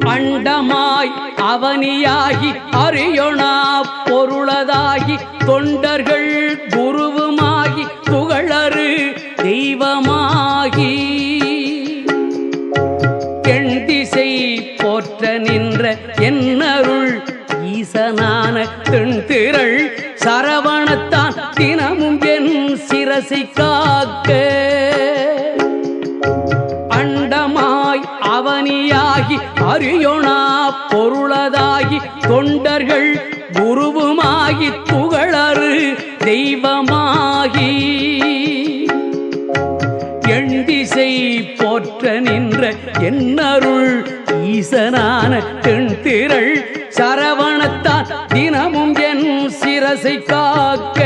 அண்டமாய் அவனியாகி அறியொணா பொருளதாகி தொண்டர்கள் குருவுமாகி துகளறு தெய்வமாகி எண் திசை போற்ற நின்ற என்னருள் ஈசனான தென்திரள் சரவணத்தான் தினமும் என் சிரசை காக்க அண்டமாய் அவனியாகி அறியொணா பொருளதாகி தொண்டர்கள் குருவுமாகி புகழறு தெய்வமாகி எண் திசை போற்ற நின்ற என்னருள் ஈசனான தென்திரள் சரவணத்தான் தினமும் என் சிரசை காக்க